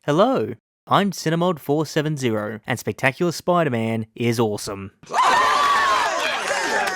Hello, I'm Cinemod470, and Spectacular Spider-Man is awesome.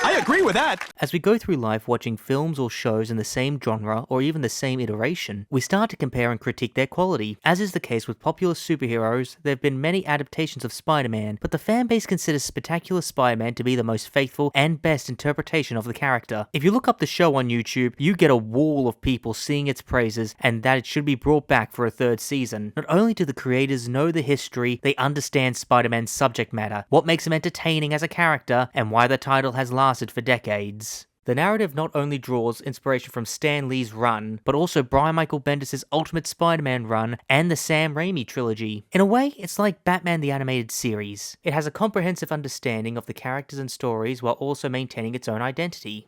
I agree with that! As we go through life watching films or shows in the same genre, or even the same iteration, we start to compare and critique their quality. As is the case with popular superheroes, there have been many adaptations of Spider-Man, but the fanbase considers Spectacular Spider-Man to be the most faithful and best interpretation of the character. If you look up the show on YouTube, you get a wall of people singing its praises and that it should be brought back for a third season. Not only do the creators know the history, they understand Spider-Man's subject matter, what makes him entertaining as a character, and why the title has lasted for decades. The narrative not only draws inspiration from Stan Lee's run, but also Brian Michael Bendis' Ultimate Spider-Man run and the Sam Raimi trilogy. In a way, it's like Batman the Animated Series. It has a comprehensive understanding of the characters and stories while also maintaining its own identity.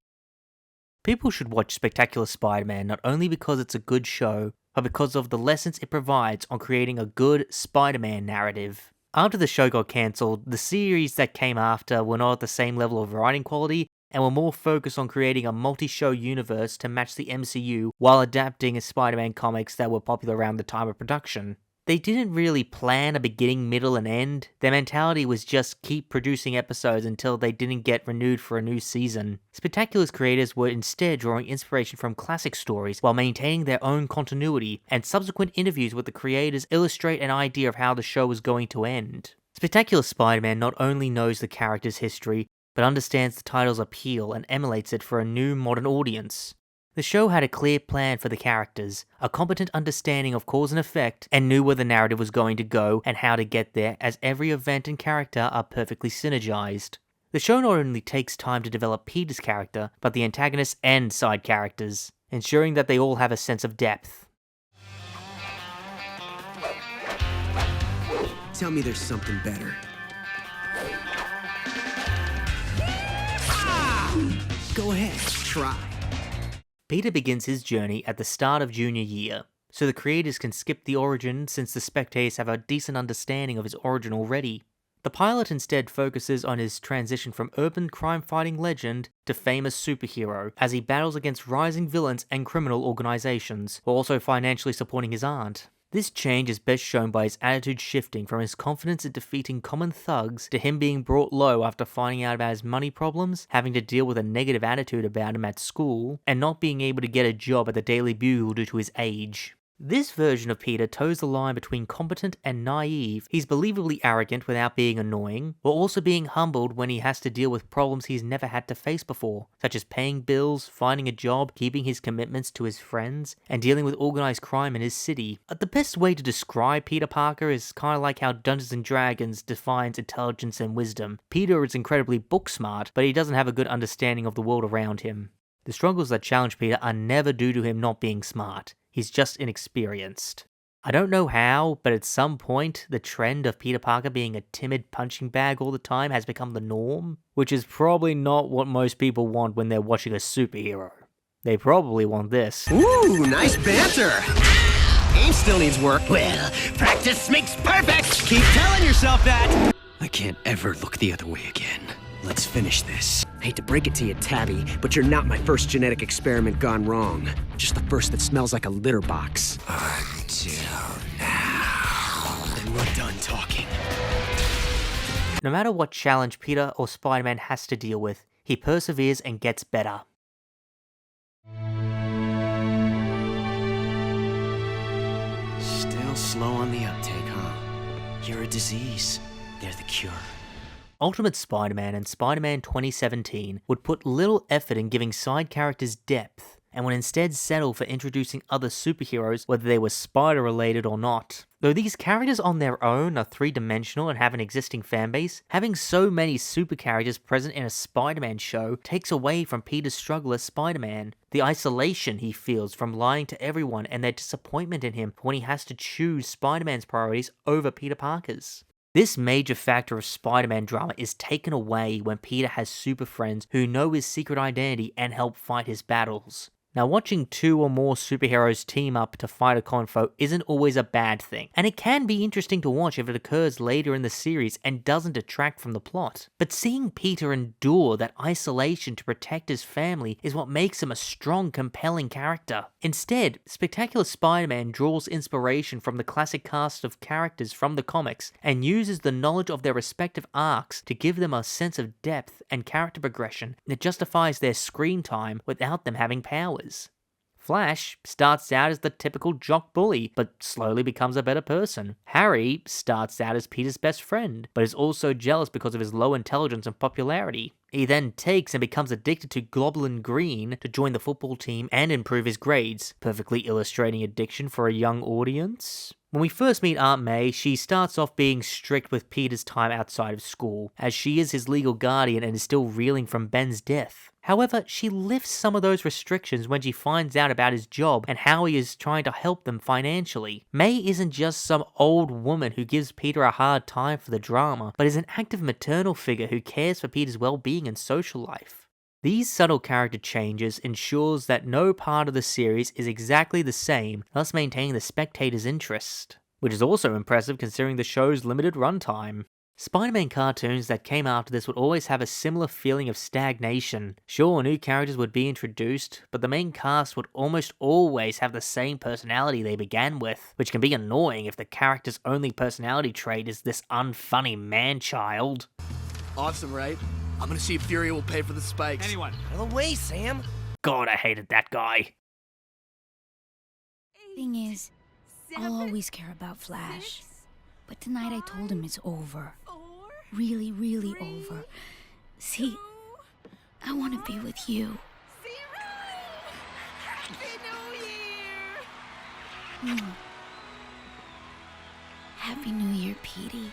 People should watch Spectacular Spider-Man not only because it's a good show, but because of the lessons it provides on creating a good Spider-Man narrative. After the show got cancelled, the series that came after were not at the same level of writing quality and were more focused on creating a multi-show universe to match the MCU while adapting Spider-Man comics that were popular around the time of production. They didn't really plan a beginning, middle, and end. Their mentality was just keep producing episodes until they didn't get renewed for a new season. Spectacular's creators were instead drawing inspiration from classic stories while maintaining their own continuity, and subsequent interviews with the creators illustrate an idea of how the show was going to end. Spectacular Spider-Man not only knows the character's history, but understands the title's appeal and emulates it for a new modern audience. The show had a clear plan for the characters, a competent understanding of cause and effect, and knew where the narrative was going to go and how to get there, as every event and character are perfectly synergized. The show not only takes time to develop Peter's character, but the antagonists and side characters, ensuring that they all have a sense of depth. Tell me there's something better. Go ahead, try. Peter begins his journey at the start of junior year, so the creators can skip the origin since the spectators have a decent understanding of his origin already. The pilot instead focuses on his transition from urban crime-fighting legend to famous superhero, as he battles against rising villains and criminal organizations, while also financially supporting his aunt. This change is best shown by his attitude shifting from his confidence in defeating common thugs to him being brought low after finding out about his money problems, having to deal with a negative attitude about him at school, and not being able to get a job at the Daily Bugle due to his age. This version of Peter toes the line between competent and naive. He's believably arrogant without being annoying, while also being humbled when he has to deal with problems he's never had to face before, such as paying bills, finding a job, keeping his commitments to his friends, and dealing with organized crime in his city. The best way to describe Peter Parker is kind of like how Dungeons & Dragons defines intelligence and wisdom. Peter is incredibly book smart, but he doesn't have a good understanding of the world around him. The struggles that challenge Peter are never due to him not being smart. He's just inexperienced. I don't know how, but at some point, the trend of Peter Parker being a timid punching bag all the time has become the norm, which is probably not what most people want when they're watching a superhero. They probably want this. Ooh, nice banter! Aim still needs work. Well, practice makes perfect! Keep telling yourself that! I can't ever look the other way again. Let's finish this. Hate to break it to you, Tabby, but you're not my first genetic experiment gone wrong. Just the first that smells like a litter box. Until now. Then we're done talking. No matter what challenge Peter or Spider-Man has to deal with, he perseveres and gets better. Still slow on the uptake, huh? You're a disease. They're the cure. Ultimate Spider-Man and Spider-Man 2017 would put little effort in giving side characters depth, and would instead settle for introducing other superheroes whether they were spider-related or not. Though these characters on their own are three-dimensional and have an existing fanbase, having so many super characters present in a Spider-Man show takes away from Peter's struggle as Spider-Man. The isolation he feels from lying to everyone and their disappointment in him when he has to choose Spider-Man's priorities over Peter Parker's. This major factor of Spider-Man drama is taken away when Peter has super friends who know his secret identity and help fight his battles. Now, watching two or more superheroes team up to fight a common foe isn't always a bad thing, and it can be interesting to watch if it occurs later in the series and doesn't detract from the plot. But seeing Peter endure that isolation to protect his family is what makes him a strong, compelling character. Instead, Spectacular Spider-Man draws inspiration from the classic cast of characters from the comics and uses the knowledge of their respective arcs to give them a sense of depth and character progression that justifies their screen time without them having powers. Flash starts out as the typical jock bully, but slowly becomes a better person. Harry starts out as Peter's best friend, but is also jealous because of his low intelligence and popularity. He then takes and becomes addicted to Goblin Green to join the football team and improve his grades, perfectly illustrating addiction for a young audience. When we first meet Aunt May, she starts off being strict with Peter's time outside of school, as she is his legal guardian and is still reeling from Ben's death. However, she lifts some of those restrictions when she finds out about his job and how he is trying to help them financially. May isn't just some old woman who gives Peter a hard time for the drama, but is an active maternal figure who cares for Peter's well-being and social life. These subtle character changes ensures that no part of the series is exactly the same, thus maintaining the spectator's interest, which is also impressive considering the show's limited runtime. Spider-Man cartoons that came after this would always have a similar feeling of stagnation. Sure, new characters would be introduced, but the main cast would almost always have the same personality they began with, which can be annoying if the character's only personality trait is this unfunny man-child. Awesome, right? I'm gonna see if Fury will pay for the spikes. Anyone? Out of the way, Sam. God, I hated that guy. Thing is, I'll always care about Flash. But tonight I told him it's over. Really, really over. See, I want to be with you. Happy New Year, Petey.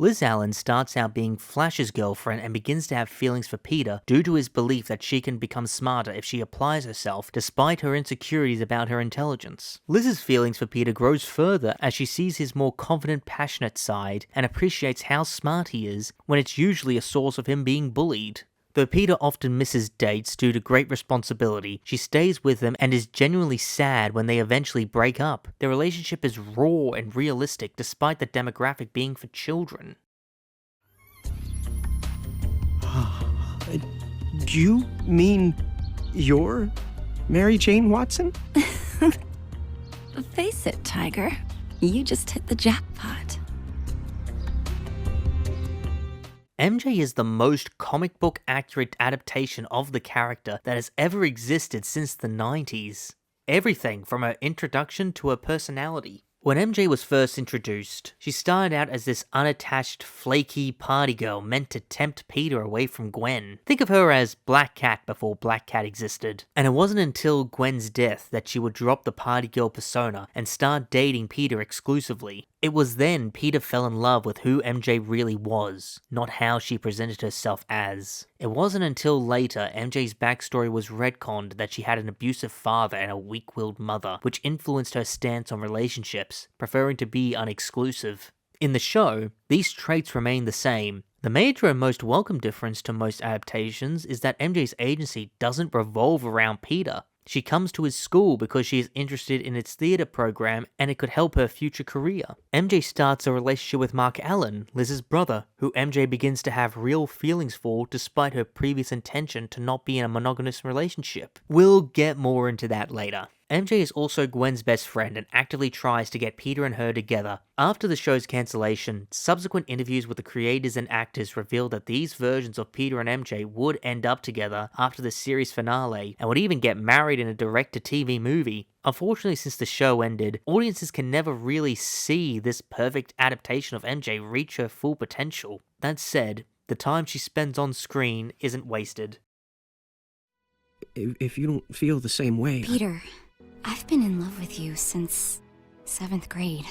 Liz Allan starts out being Flash's girlfriend and begins to have feelings for Peter due to his belief that she can become smarter if she applies herself despite her insecurities about her intelligence. Liz's feelings for Peter grows further as she sees his more confident, passionate side and appreciates how smart he is when it's usually a source of him being bullied. Though Peter often misses dates due to great responsibility, she stays with him and is genuinely sad when they eventually break up. Their relationship is raw and realistic despite the demographic being for children. Do you mean you're Mary Jane Watson? Face it, Tiger. You just hit the jackpot. MJ is the most comic book accurate adaptation of the character that has ever existed since the 90s. Everything from her introduction to her personality. When MJ was first introduced, she started out as this unattached, flaky party girl meant to tempt Peter away from Gwen. Think of her as Black Cat before Black Cat existed. And it wasn't until Gwen's death that she would drop the party girl persona and start dating Peter exclusively. It was then Peter fell in love with who MJ really was, not how she presented herself as. It wasn't until later MJ's backstory was retconned that she had an abusive father and a weak-willed mother, which influenced her stance on relationships, preferring to be unexclusive. In the show, these traits remain the same. The major and most welcome difference to most adaptations is that MJ's agency doesn't revolve around Peter. She comes to his school because she is interested in its theater program and it could help her future career. MJ starts a relationship with Mark Allan, Liz's brother, who MJ begins to have real feelings for despite her previous intention to not be in a monogamous relationship. We'll get more into that later. MJ is also Gwen's best friend and actively tries to get Peter and her together. After the show's cancellation, subsequent interviews with the creators and actors revealed that these versions of Peter and MJ would end up together after the series finale and would even get married in a direct-to-TV movie. Unfortunately, since the show ended, audiences can never really see this perfect adaptation of MJ reach her full potential. That said, the time she spends on screen isn't wasted. If you don't feel the same way... Peter, I've been in love with you since 7th grade.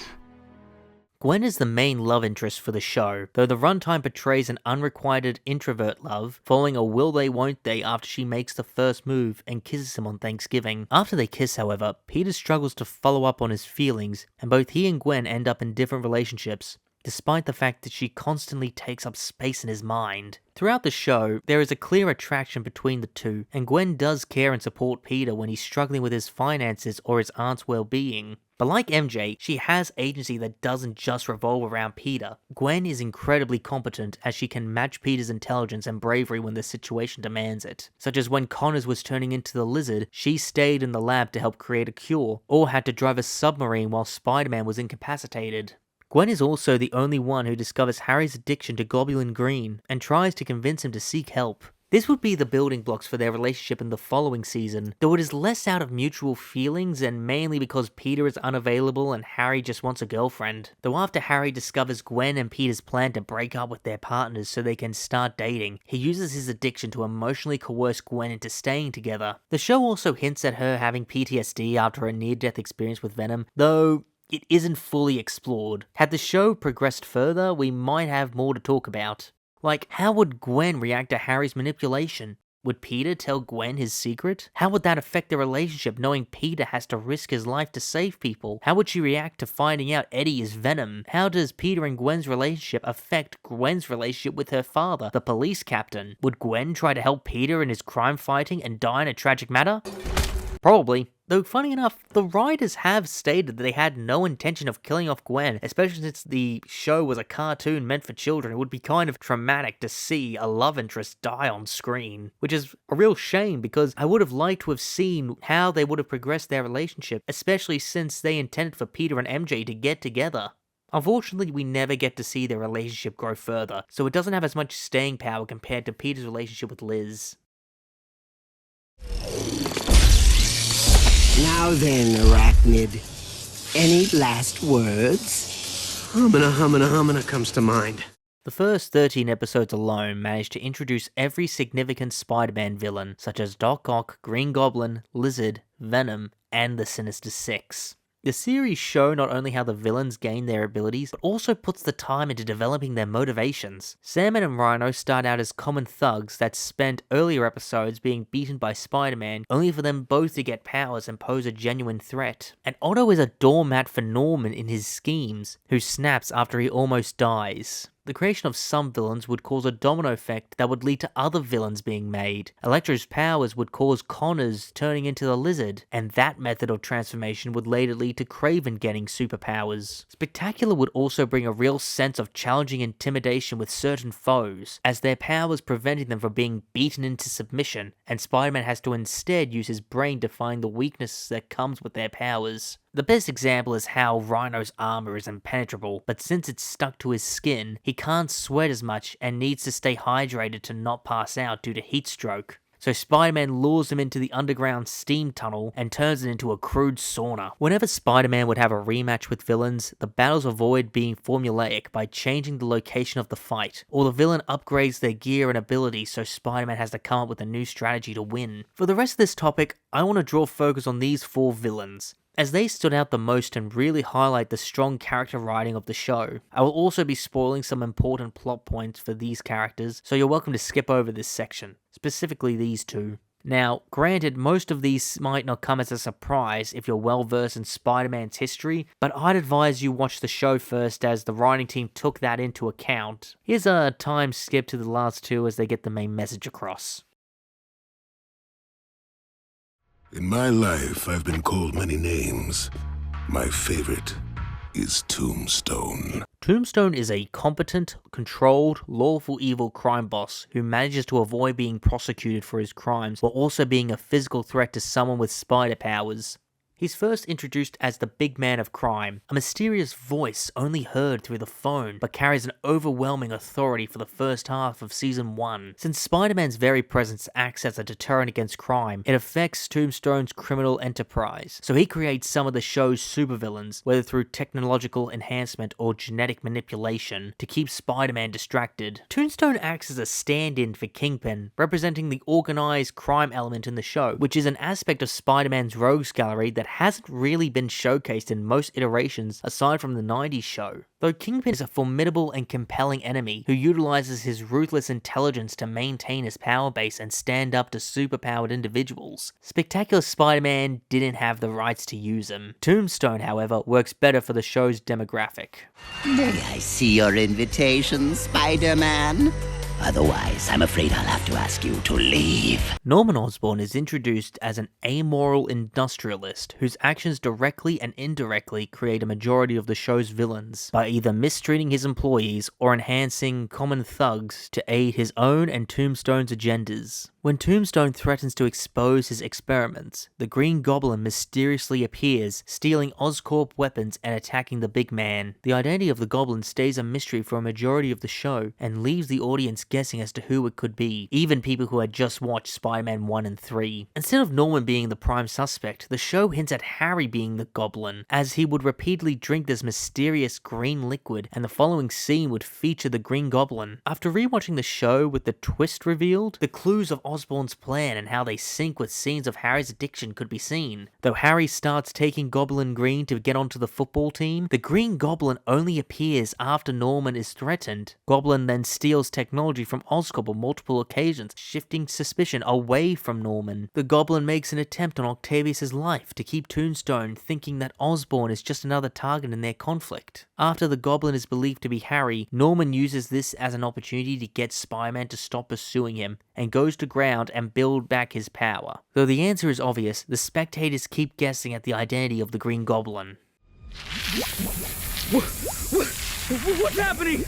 Gwen is the main love interest for the show, though the runtime portrays an unrequited introvert love, following a will they won't they after she makes the first move and kisses him on Thanksgiving. After they kiss, however, Peter struggles to follow up on his feelings, and both he and Gwen end up in different relationships. despite the fact that she constantly takes up space in his mind. Throughout the show, there is a clear attraction between the two, and Gwen does care and support Peter when he's struggling with his finances or his aunt's well-being. But like MJ, she has agency that doesn't just revolve around Peter. Gwen is incredibly competent as she can match Peter's intelligence and bravery when the situation demands it. Such as when Connors was turning into the lizard, she stayed in the lab to help create a cure, or had to drive a submarine while Spider-Man was incapacitated. Gwen is also the only one who discovers Harry's addiction to Goblin Green and tries to convince him to seek help. This would be the building blocks for their relationship in the following season, though it is less out of mutual feelings and mainly because Peter is unavailable and Harry just wants a girlfriend. Though after Harry discovers Gwen and Peter's plan to break up with their partners so they can start dating, he uses his addiction to emotionally coerce Gwen into staying together. The show also hints at her having PTSD after a near-death experience with Venom, though it isn't fully explored. Had the show progressed further, we might have more to talk about. Like, how would Gwen react to Harry's manipulation? Would Peter tell Gwen his secret? How would that affect their relationship knowing Peter has to risk his life to save people? How would she react to finding out Eddie is Venom? How does Peter and Gwen's relationship affect Gwen's relationship with her father, the police captain? Would Gwen try to help Peter in his crime fighting and die in a tragic manner? Probably. Though funny enough, the writers have stated that they had no intention of killing off Gwen, especially since the show was a cartoon meant for children. It would be kind of traumatic to see a love interest die on screen, which is a real shame because I would have liked to have seen how they would have progressed their relationship, especially since they intended for Peter and MJ to get together. Unfortunately, we never get to see their relationship grow further, so it doesn't have as much staying power compared to Peter's relationship with Liz. Now then, Arachnid, any last words? Humana comes to mind. The first 13 episodes alone managed to introduce every significant Spider-Man villain, such as Doc Ock, Green Goblin, Lizard, Venom, and the Sinister Six. The series show not only how the villains gain their abilities, but also puts the time into developing their motivations. Sandman and Rhino start out as common thugs that spent earlier episodes being beaten by Spider-Man, only for them both to get powers and pose a genuine threat. And Otto is a doormat for Norman in his schemes, who snaps after he almost dies. The creation of some villains would cause a domino effect that would lead to other villains being made. Electro's powers would cause Connors turning into the Lizard, and that method of transformation would later lead to Kraven getting superpowers. Spectacular would also bring a real sense of challenging intimidation with certain foes, as their powers preventing them from being beaten into submission, and Spider-Man has to instead use his brain to find the weakness that comes with their powers. The best example is how Rhino's armor is impenetrable, but since it's stuck to his skin, he can't sweat as much and needs to stay hydrated to not pass out due to heat stroke. So Spider-Man lures him into the underground steam tunnel and turns it into a crude sauna. Whenever Spider-Man would have a rematch with villains, the battles avoid being formulaic by changing the location of the fight, or the villain upgrades their gear and abilities so Spider-Man has to come up with a new strategy to win. For the rest of this topic, I want to draw focus on these four villains, as they stood out the most and really highlight the strong character writing of the show. I will also be spoiling some important plot points for these characters, so you're welcome to skip over this section, specifically these two. Now, granted, most of these might not come as a surprise if you're well versed in Spider-Man's history, but I'd advise you watch the show first as the writing team took that into account. Here's a time skip to the last two as they get the main message across. In my life, I've been called many names. My favorite is Tombstone. Tombstone is a competent, controlled, lawful evil crime boss who manages to avoid being prosecuted for his crimes while also being a physical threat to someone with spider powers. He's first introduced as the big man of crime, a mysterious voice only heard through the phone, but carries an overwhelming authority for the first half of Season 1. Since Spider-Man's very presence acts as a deterrent against crime, it affects Tombstone's criminal enterprise, so he creates some of the show's supervillains, whether through technological enhancement or genetic manipulation, to keep Spider-Man distracted. Tombstone acts as a stand-in for Kingpin, representing the organized crime element in the show, which is an aspect of Spider-Man's rogues gallery that hasn't really been showcased in most iterations aside from the 90s show. Though Kingpin is a formidable and compelling enemy who utilizes his ruthless intelligence to maintain his power base and stand up to superpowered individuals, Spectacular Spider-Man didn't have the rights to use him. Tombstone, however, works better for the show's demographic. May I see your invitation, Spider-Man? Otherwise, I'm afraid I'll have to ask you to leave. Norman Osborn is introduced as an amoral industrialist whose actions directly and indirectly create a majority of the show's villains by either mistreating his employees or enhancing common thugs to aid his own and Tombstone's agendas. When Tombstone threatens to expose his experiments, the Green Goblin mysteriously appears, stealing Oscorp weapons and attacking the big man. The identity of the Goblin stays a mystery for a majority of the show and leaves the audience guessing as to who it could be, even people who had just watched Spider-Man 1 and 3. Instead of Norman being the prime suspect, the show hints at Harry being the Goblin, as he would repeatedly drink this mysterious green liquid, and the following scene would feature the Green Goblin. After rewatching the show with the twist revealed, the clues of Osborn's plan and how they sync with scenes of Harry's addiction could be seen. Though Harry starts taking Goblin Green to get onto the football team, the Green Goblin only appears after Norman is threatened. Goblin then steals technology from Oscorp on multiple occasions, shifting suspicion away from Norman. The Goblin makes an attempt on Octavius' life to keep Tombstone thinking that Osborn is just another target in their conflict. After the Goblin is believed to be Harry, Norman uses this as an opportunity to get Spider-Man to stop pursuing him, and goes to ground and build back his power. Though the answer is obvious, the spectators keep guessing at the identity of the Green Goblin. What's happening?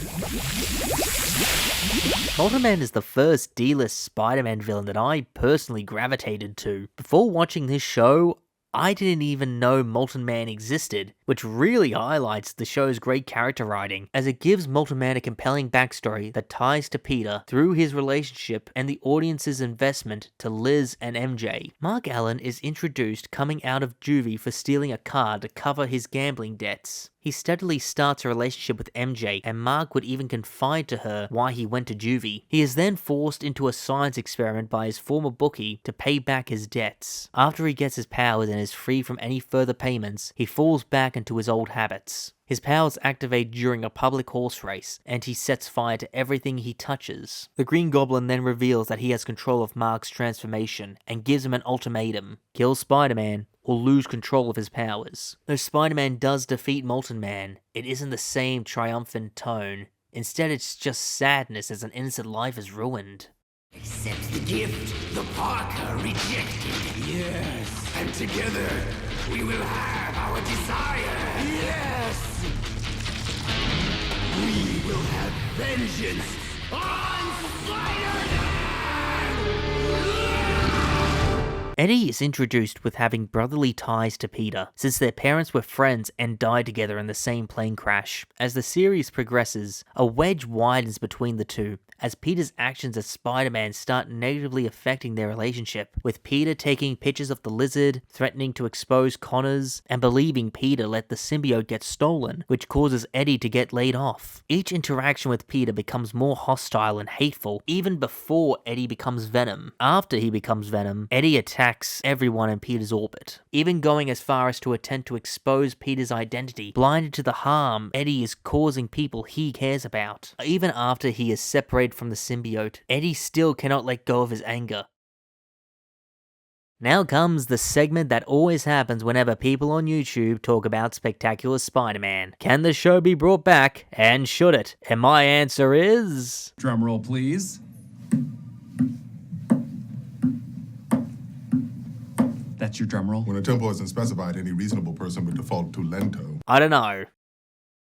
Molten Man is the first D-list Spider-Man villain that I personally gravitated to. Before watching this show, I didn't even know Molten Man existed, which really highlights the show's great character writing, as it gives Molten Man a compelling backstory that ties to Peter through his relationship and the audience's investment to Liz and MJ. Mark Allan is introduced coming out of juvie for stealing a car to cover his gambling debts. He steadily starts a relationship with MJ, and Mark would even confide to her why he went to juvie. He is then forced into a science experiment by his former bookie to pay back his debts. After he gets his powers and is free from any further payments, he falls back into his old habits. His powers activate during a public horse race, and he sets fire to everything he touches. The Green Goblin then reveals that he has control of Mark's transformation, and gives him an ultimatum: kill Spider-Man, or lose control of his powers. Though Spider-Man does defeat Molten Man, it isn't the same triumphant tone. Instead, it's just sadness as an innocent life is ruined. Accept the gift the Parker rejected. Yes. And together, we will have our desire. Yes. We will have vengeance on Spider-Man! Eddie is introduced with having brotherly ties to Peter, since their parents were friends and died together in the same plane crash. As the series progresses, a wedge widens between the two, as Peter's actions as Spider-Man start negatively affecting their relationship, with Peter taking pictures of the lizard, threatening to expose Connors, and believing Peter let the symbiote get stolen, which causes Eddie to get laid off. Each interaction with Peter becomes more hostile and hateful, even before Eddie becomes Venom. After he becomes Venom, Eddie attacks everyone in Peter's orbit, even going as far as to attempt to expose Peter's identity, blinded to the harm Eddie is causing people he cares about. Even after he is separated from the symbiote, Eddie still cannot let go of his anger. Now comes the segment that always happens whenever people on YouTube talk about Spectacular Spider-Man. Can the show be brought back, and should it? And my answer is... Drumroll, please. That's your drumroll? When a tempo isn't specified, any reasonable person would default to lento. I don't know.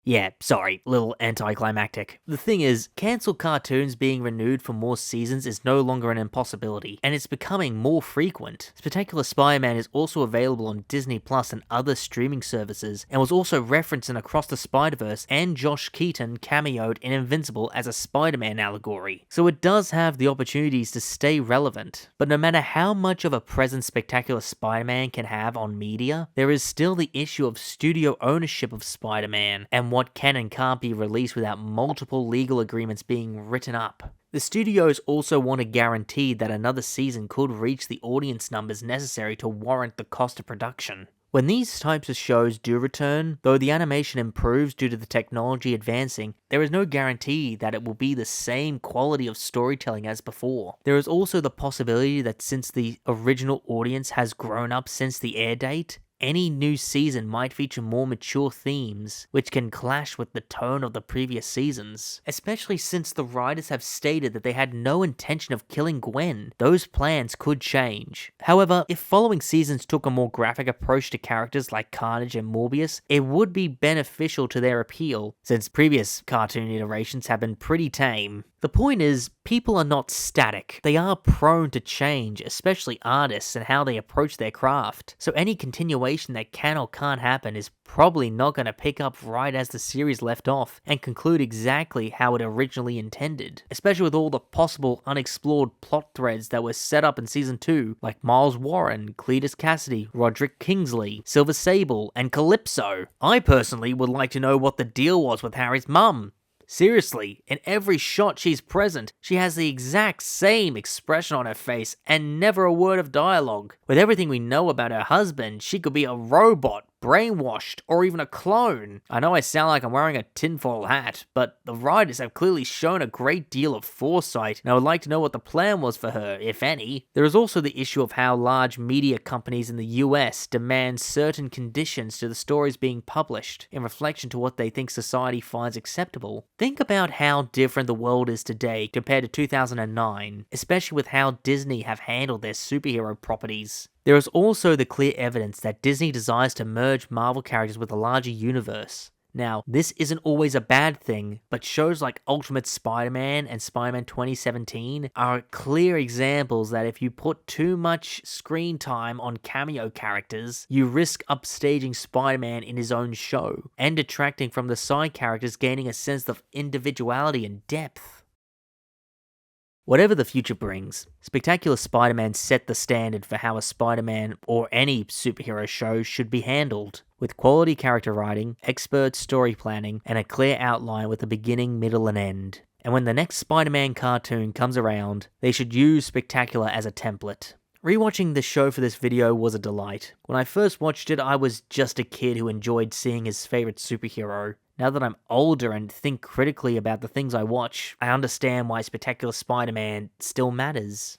Yeah, sorry, little anticlimactic. The thing is, cancelled cartoons being renewed for more seasons is no longer an impossibility, and it's becoming more frequent. Spectacular Spider-Man is also available on Disney Plus and other streaming services, and was also referenced in Across the Spider-Verse, and Josh Keaton cameoed in Invincible as a Spider-Man allegory. So it does have the opportunities to stay relevant. But no matter how much of a presence Spectacular Spider-Man can have on media, there is still the issue of studio ownership of Spider-Man, and what can and can't be released without multiple legal agreements being written up. The studios also want to guarantee that another season could reach the audience numbers necessary to warrant the cost of production. When these types of shows do return, though the animation improves due to the technology advancing, there is no guarantee that it will be the same quality of storytelling as before. There is also the possibility that since the original audience has grown up since the air date, any new season might feature more mature themes, which can clash with the tone of the previous seasons. Especially since the writers have stated that they had no intention of killing Gwen, those plans could change. However, if following seasons took a more graphic approach to characters like Carnage and Morbius, it would be beneficial to their appeal, since previous cartoon iterations have been pretty tame. The point is, people are not static. They are prone to change, especially artists and how they approach their craft. So any continuation that can or can't happen is probably not going to pick up right as the series left off and conclude exactly how it originally intended. Especially with all the possible unexplored plot threads that were set up in season 2, like Miles Warren, Cletus Cassidy, Roderick Kingsley, Silver Sable, and Calypso. I personally would like to know what the deal was with Harry's mum. Seriously, in every shot she's present, she has the exact same expression on her face and never a word of dialogue. With everything we know about her husband, she could be a robot, brainwashed, or even a clone. I know I sound like I'm wearing a tinfoil hat, but the writers have clearly shown a great deal of foresight, and I would like to know what the plan was for her, if any. There is also the issue of how large media companies in the US demand certain conditions to the stories being published, in reflection to what they think society finds acceptable. Think about how different the world is today compared to 2009, especially with how Disney have handled their superhero properties. There is also the clear evidence that Disney desires to merge Marvel characters with a larger universe. Now, this isn't always a bad thing, but shows like Ultimate Spider-Man and Spider-Man 2017 are clear examples that if you put too much screen time on cameo characters, you risk upstaging Spider-Man in his own show, and detracting from the side characters gaining a sense of individuality and depth. Whatever the future brings, Spectacular Spider-Man set the standard for how a Spider-Man or any superhero show should be handled, with quality character writing, expert story planning, and a clear outline with a beginning, middle, and end. And when the next Spider-Man cartoon comes around, they should use Spectacular as a template. Rewatching the show for this video was a delight. When I first watched it, I was just a kid who enjoyed seeing his favorite superhero. Now that I'm older and think critically about the things I watch, I understand why Spectacular Spider-Man still matters.